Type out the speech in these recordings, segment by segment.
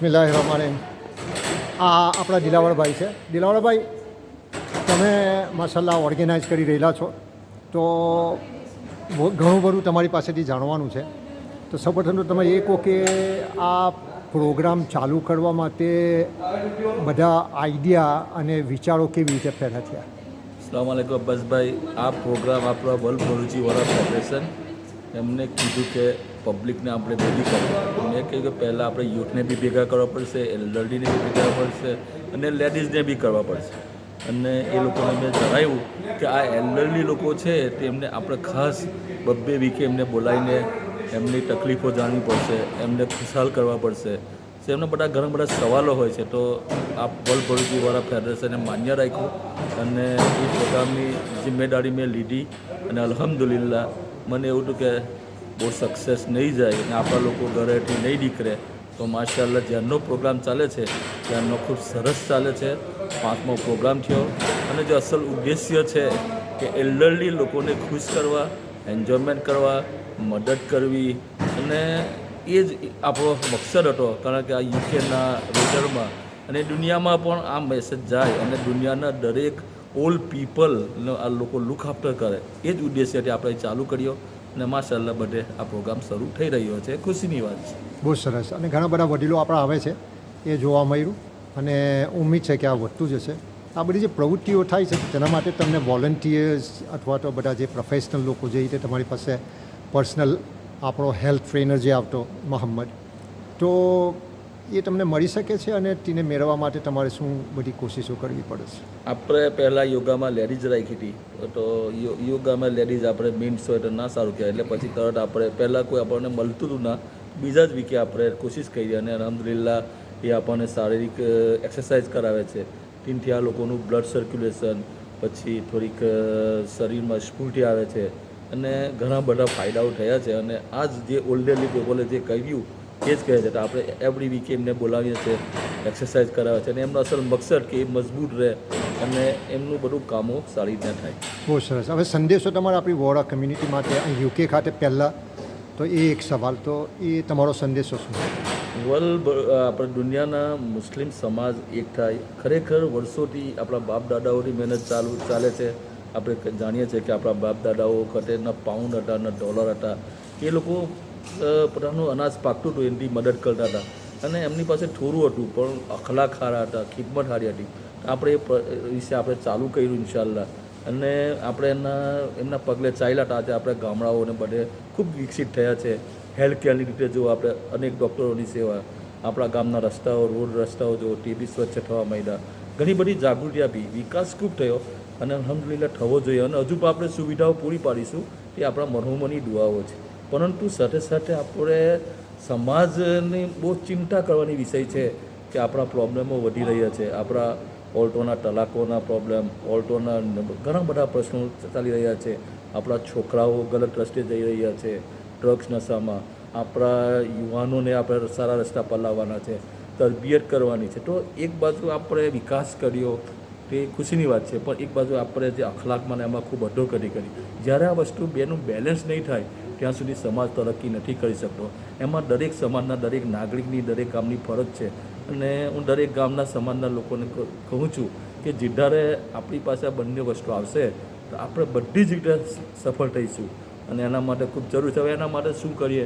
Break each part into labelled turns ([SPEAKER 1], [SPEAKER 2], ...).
[SPEAKER 1] બિસ્મિલ્લાહિર્રહમાનિર્રહીમ. આ આપણા દિલાવરભાઈ છે. દિલાવરભાઈ, તમે માશાલ્લાહ ઓર્ગેનાઇઝ કરી રહેલા છો, તો ઘણું બધું તમારી પાસેથી જાણવાનું છે. તો સૌપ્રથમ તો તમે એ કહો કે આ પ્રોગ્રામ ચાલુ કરવા માટે બધા આઈડિયા અને વિચારો કેવી રીતે પેદા થયા?
[SPEAKER 2] અસ્સલામુ અલૈકુમ અબ્બાસભાઈ. આ પ્રોગ્રામ આપણા વર્લ્ડ ભરૂચીવાળા ફેડરેશન એમને કીધું કે પબ્લિકને આપણે ભેગી કરવા. મેં કહ્યું કે પહેલાં આપણે યુથને બી ભેગા કરવા પડશે, એલ્ડરડીને બી ભેગા કરવા પડશે અને લેડીઝને બી કરવા પડશે. અને એ લોકોને મેં જણાવ્યું કે આ એલ્ડરલી લોકો છે તેમને આપણે ખાસ બબ્બે વીકે એમને બોલાવીને એમની તકલીફો જાણવી પડશે, એમને ખુશાલ કરવા પડશે. એમના ઘણા બધા સવાલો હોય છે. તો આ વર્લ્ડ ભરૂચીવાળા ફેડરેશને માન્ય રાખ્યું અને એ પ્રોગ્રામની જિમ્મેદારી મેં લીધી. અને અલ્હમ્દુલિલ્લાહ મને એવું હતું કે બહુ સક્સેસ નહીં જાય અને આપણા લોકો ઘરેથી નહીં નીકળે. તો માશાઅલ્લાહ જ્યારનો પ્રોગ્રામ ચાલે છે ત્યારનો ખૂબ સરસ ચાલે છે. 5મો પ્રોગ્રામ થયો અને જે અસલ ઉદ્દેશ્ય છે કે એલ્ડરલી લોકોને ખુશ કરવા, એન્જોયમેન્ટ કરવા, મદદ કરવી, અને એ જ આપણો મકસદ હતો. કારણ કે આ યુકેના વેધરમાં અને દુનિયામાં પણ આ મેસેજ જાય અને દુનિયાના દરેક ઓલ્ડ પીપલનો આ લોકો લુક આફ્ટર કરે, એ જ ઉદ્દેશ્યથી આપણે ચાલુ કર્યો અને માશાઅલ્લાહ બધે આ પ્રોગ્રામ શરૂ થઈ રહ્યો છે. ખુશીની વાત છે.
[SPEAKER 1] બહુ સરસ. અને ઘણા બધા વડીલો આપણા આવે છે, એ જોવા મળ્યું અને ઉમ્મીદ છે કે આ વધતું જશે. આ બધી જે પ્રવૃત્તિઓ થાય છે તેના માટે તમને વોલન્ટિયર્સ અથવા તો બધા જે પ્રોફેશનલ લોકો જે રીતે તમારી પાસે પર્સનલ આપણો હેલ્થ ટ્રેનર જે આવતો મોહમ્મદ, તો એ તમને મળી શકે છે અને તેને મેળવવા માટે તમારે શું બધી કોશિશો કરવી પડે છે?
[SPEAKER 2] આપણે પહેલાં યોગામાં લેડીઝ રાખી હતી, તો યોગામાં લેડીઝ આપણે મીન્સ હોય તો ના સારું કહેવાય, એટલે પછી તરત આપણે પહેલાં કોઈ આપણને મળતું હતું ના, બીજા જ વીકે આપણે કોશિશ કરી અને અલ્હમ્દુલિલ્લાહ એ આપણને શારીરિક એક્સરસાઇઝ કરાવે છે. તેનાથી આ લોકોનું બ્લડ સર્ક્યુલેશન, પછી થોડીક શરીરમાં સ્ફૂર્તિ આવે છે અને ઘણા બધા ફાયદાઓ થયા છે. અને આ જ જે ઓલ્ડરલી પીપલે જે કહ્યું એ જ કહે છે. તો આપણે એવરી વીકે એમને બોલાવીએ છીએ, એક્સરસાઇઝ કરાવે છે અને એમનો અસલ મકસદ કે એ મજબૂત રહે અને એમનું બધું કામો સારી રીતે થાય.
[SPEAKER 1] બહુ સરસ. હવે સંદેશો તમારા આપણી વોરા કમ્યુનિટી માટે અહીં યુકે ખાતે પહેલાં તો એ એક સવાલ, તો એ તમારો સંદેશો શું?
[SPEAKER 2] આપણે દુનિયાના મુસ્લિમ સમાજ એક થાય. ખરેખર વર્ષોથી આપણા બાપ દાદાઓની મહેનત ચાલે છે. આપણે જાણીએ છીએ કે આપણા બાપ દાદાઓ વખતે ન પાઉન્ડ હતા, ન ડોલર હતા. એ લોકો પોતાનું અનાજ પાકતું હતું એની મદદ કરતા હતા અને એમની પાસે થોડું હતું પણ અખલાક સારા હતા, ખિદમત સારી હતી. આપણે એ વિશે આપણે ચાલુ કર્યું ઇન્શાઅલ્લાહ અને આપણે એમના પગલે ચાલ્યા હતા. આજે આપણે ગામડાઓને બધે ખૂબ વિકસિત થયા છે. હેલ્થ કેરની રીતે જો આપણે અનેક ડૉક્ટરોની સેવા, આપણા ગામના રસ્તાઓ, રોડ રસ્તાઓ જો તે બી સ્વચ્છ થવા માંડ્યા. ઘણી બધી જાગૃતિ આપી, વિકાસ ખૂબ થયો અને અલ્હમ્દુલિલ્લાહ થવો જોઈએ. અને હજુ પણ આપણે સુવિધાઓ પૂરી પાડીશું, એ આપણા મરહુમોની દુઆઓ છે. પરંતુ સાથે સાથે આપણે સમાજની બહુ ચિંતા કરવાની વિષય છે કે આપણા પ્રોબ્લેમો વધી રહ્યા છે. આપણા ઓલ્ટોના તલાકોના પ્રોબ્લેમ, ઓલ્ટોના ઘણા બધા પ્રશ્નો ચાલી રહ્યા છે. આપણા છોકરાઓ ગલત રસ્તે જઈ રહ્યા છે, ડ્રગ્સ નશામાં. આપણા યુવાનોને આપણે સારા રસ્તા પર લાવવાના છે, તરબિયત કરવાની છે. તો એક બાજુ આપણે વિકાસ કર્યો તે ખુશીની વાત છે, પણ એક બાજુ આપણે જે અખલાકમાં એમાં ખૂબ અધોગતિ કરી. જ્યારે આ વસ્તુ બેનું બેલેન્સ નહીં થાય ત્યાં સુધી સમાજ તરક્કી નથી કરી શકતો. એમાં દરેક સમાજના દરેક નાગરિકની, દરેક ગામની ફરજ છે. અને હું દરેક ગામના સમાજના લોકોને કહું છું કે જ્યારે આપણી પાસે આ બંને વસ્તુ આવશે તો આપણે બધી જ રીતે સફળ થઈશું. અને એના માટે ખૂબ જરૂર છે. હવે એના માટે શું કરીએ?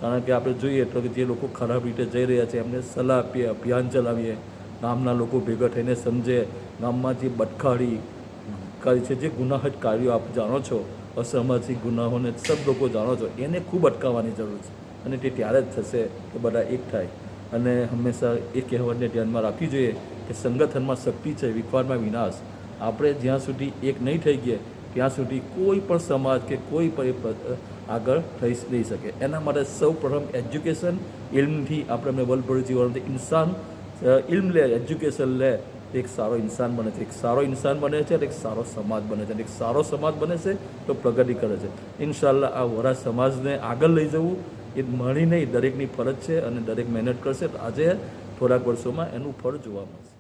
[SPEAKER 2] કારણ કે આપણે જોઈએ તો કે જે લોકો ખરાબ રીતે જઈ રહ્યા છે એમને સલાહ આપીએ, અભિયાન ચલાવીએ, ગામના લોકો ભેગા થઈને સમજે. ગામમાં જે બદકારી કરી છે, જે ગુનાહિત કાર્યો આપ જાણો છો, અસામાજિક ગુનાહોને સબ લોકો જાણો છો, એને ખૂબ અટકાવવાની જરૂર છે. અને તે ત્યારે જ થશે કે બધા એક થાય. અને હંમેશા એ કહેવતને ધ્યાનમાં રાખવી જોઈએ કે સંગઠનમાં શક્તિ છે, વિખવાદમાં વિનાશ. આપણે જ્યાં સુધી એક નહીં થઈ ગયા ત્યાં સુધી કોઈ પણ સમાજ કે કોઈ પણ આગળ થઈ નહીં શકે. એના માટે સૌ પ્રથમ એજ્યુકેશન, ઇલ્મથી આપણે વર્લ્ડ ભરૂચી ઇન્સાન ઇલ્મ લે, એજ્યુકેશન લે, એક સારો ઇન્સાન બને છે. એક સારો ઇન્સાન બને છે અને એક સારો સમાજ બને છે. અને એક સારો સમાજ બને છે તો પ્રગતિ કરે છે. ઇન્શાઅલ્લાહ આ વરા સમાજને આગળ લઈ જવું એ મારી નહીં, દરેકની ફરજ છે અને દરેક મહેનત કરશે તો આજે થોડાક વર્ષોમાં એનું ફળ જોવા મળશે.